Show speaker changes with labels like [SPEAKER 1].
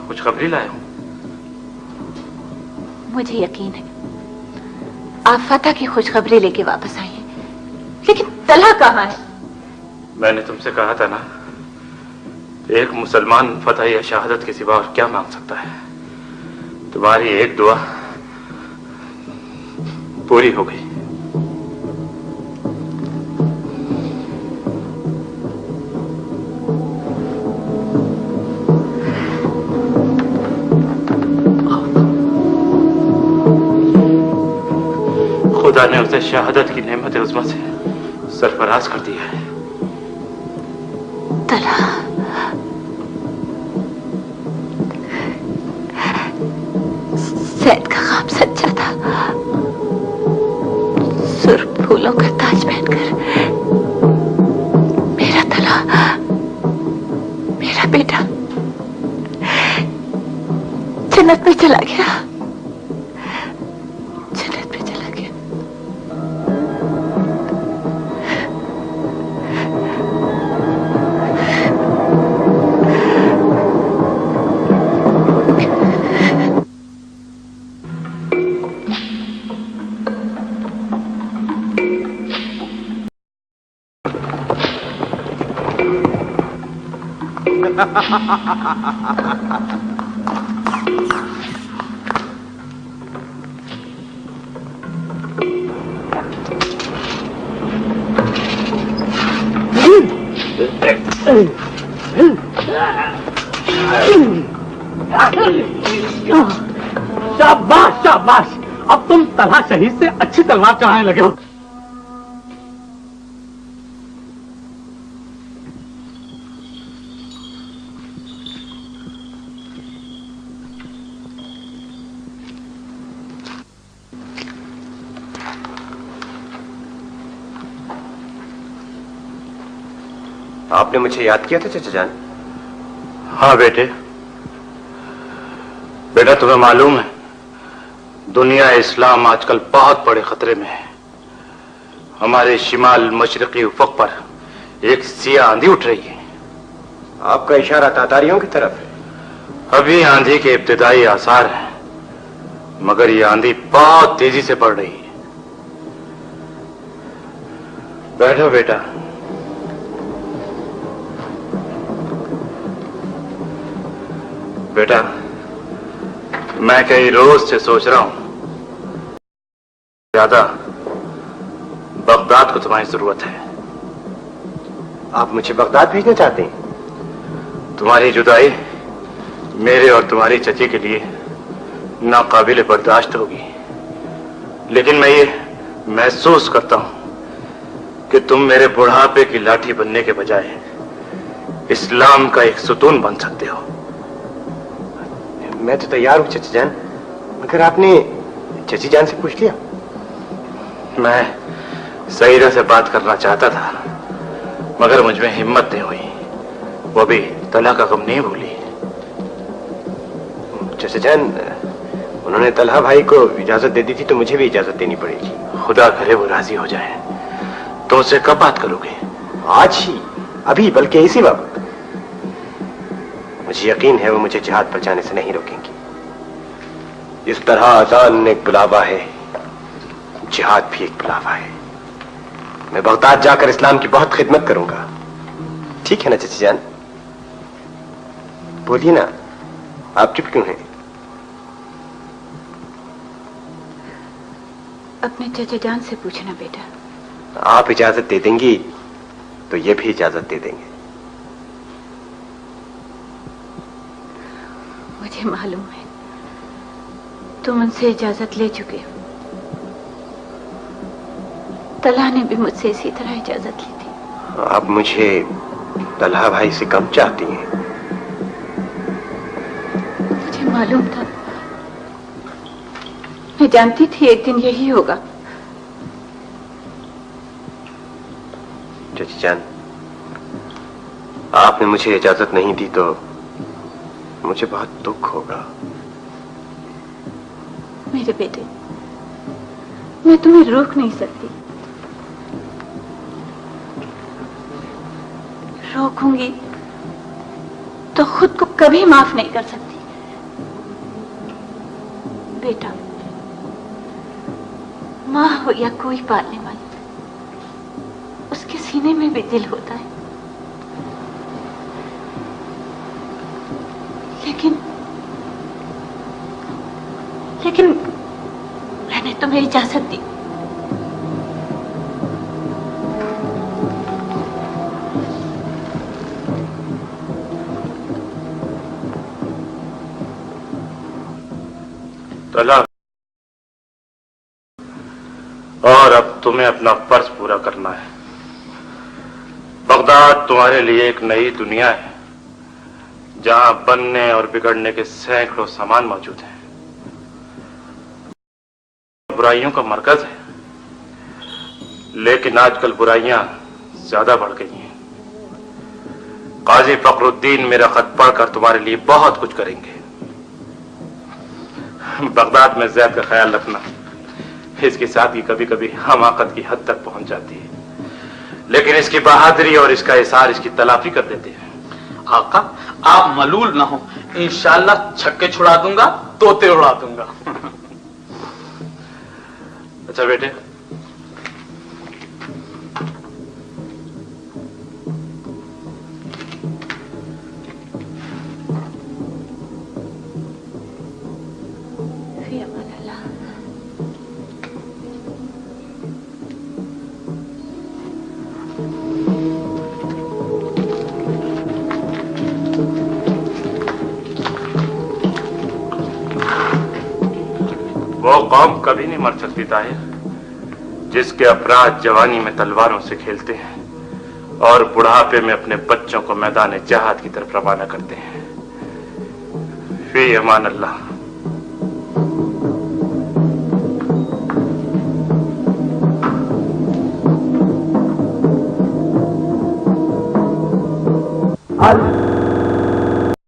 [SPEAKER 1] खुशखबरी लाया हूं।
[SPEAKER 2] मुझे यकीन है आप फतह की खुशखबरी लेके वापस आई हैं, लेकिन तलहा कहाँ है?
[SPEAKER 1] मैंने तुमसे कहा था ना, एक मुसलमान फतह या शहादत के सिवा और क्या मांग सकता है। तुम्हारी एक दुआ पूरी हो गई। खुदा ने उसे शहादत की नेमत उज़्मा से सरफराज कर दिया है।
[SPEAKER 2] तलहा, सैद का ख्वाब सच्चा था। सुर्ख फूलों का ताज पहनकर मेरा तलहा, मेरा बेटा जन्नत में चला गया।
[SPEAKER 3] शाबाश शाबाश, अब तुम तलहा शहीद से अच्छी तलवार चढ़ाने लगे हो।
[SPEAKER 4] आपने मुझे याद किया था चाचा जान?
[SPEAKER 1] हाँ बेटे, बेटा तुम्हें मालूम है दुनिया इस्लाम आजकल बहुत बड़े खतरे में है। हमारे शिमाल मशरकी उफक पर एक सिया आंधी उठ रही है।
[SPEAKER 4] आपका इशारा तातारियों की तरफ है?
[SPEAKER 1] अभी आंधी के इब्तिदाई आसार हैं, मगर ये आंधी बहुत तेजी से बढ़ रही है। बैठो बेटा। बेटा, मैं कई रोज से सोच रहा हूं, ज्यादा बगदाद को तुम्हारी जरूरत है।
[SPEAKER 4] आप मुझे बगदाद भेजना चाहते हैं?
[SPEAKER 1] तुम्हारी जुदाई मेरे और तुम्हारी चची के लिए नाकाबिल बर्दाश्त होगी, लेकिन मैं ये महसूस करता हूं कि तुम मेरे बुढ़ापे की लाठी बनने के बजाय इस्लाम का एक सुतून बन सकते हो।
[SPEAKER 4] मैं तो तैयार हूं चची जान, मगर आपने चची जान से पूछ लिया?
[SPEAKER 1] मैं सईदा से बात करना चाहता था, मगर मुझमें हिम्मत नहीं हुई। वो भी तलहा का गम नहीं भूली।
[SPEAKER 4] चचा जान, उन्होंने तलहा भाई को इजाजत दे दी थी, तो मुझे भी इजाजत देनी पड़ेगी।
[SPEAKER 1] खुदा करे वो राजी हो जाए। तो उससे कब बात करोगे?
[SPEAKER 4] आज ही, अभी, बल्कि इसी वक्त। मुझे यकीन है वो मुझे जिहाद पर जाने से नहीं रोकेंगी। इस तरह अजान एक बुलावा है, जिहाद भी एक बुलावा है। मैं बगदाद जाकर इस्लाम की बहुत खिदमत करूंगा। ठीक है ना चची जान? बोलिए ना, आप चुप क्यों हैं?
[SPEAKER 2] अपने चचा जान से पूछना बेटा।
[SPEAKER 4] आप इजाजत दे देंगी तो ये भी इजाजत दे देंगे।
[SPEAKER 2] मुझे मालूम है तुम उनसे इजाजत ले चुके हो। तलहा ने भी मुझसे इसी तरह इजाजत ली थी।
[SPEAKER 4] आप मुझे तलहा भाई से कम चाहती हैं?
[SPEAKER 2] मुझे मालूम था, मैं जानती थी एक दिन यही होगा।
[SPEAKER 4] चची जान, आपने मुझे इजाजत नहीं दी तो मुझे बहुत दुख होगा।
[SPEAKER 2] मेरे बेटे, मैं तुम्हें रोक नहीं सकती। रोकूंगी तो खुद को कभी माफ नहीं कर सकती। बेटा, माँ हो या कोई पालने वाली, उसके सीने में भी दिल होता है। लेकिन मैंने तुम्हें इजाजत दी।
[SPEAKER 1] तला, और अब तुम्हें अपना फर्ज पूरा करना है। बगदाद तुम्हारे लिए एक नई दुनिया है, जहां बनने और बिगड़ने के सैकड़ों सामान मौजूद हैं। बुराइयों का मरकज है, लेकिन आजकल बुराइयां ज्यादा बढ़ गई हैं। काजी फखरुद्दीन मेरा खत पढ़कर तुम्हारे लिए बहुत कुछ करेंगे। बगदाद में जैद का ख्याल रखना, इसकी सादगी कभी कभी हमाकत की हद तक पहुंच जाती है, लेकिन इसकी बहादुरी और इसका इशार इसकी तलाफी कर देते हैं।
[SPEAKER 3] आका, आप मलूल ना हो, इंशाल्लाह छक्के छुड़ा दूंगा, तोते उड़ा दूंगा।
[SPEAKER 1] अच्छा बेटे, वो कौम कभी नहीं मर सकती ताहिर, जिसके अपराध जवानी में तलवारों से खेलते हैं और बुढ़ापे में अपने बच्चों को मैदान जहाद की तरफ रवाना करते हैं। फी अमान अल्लाह।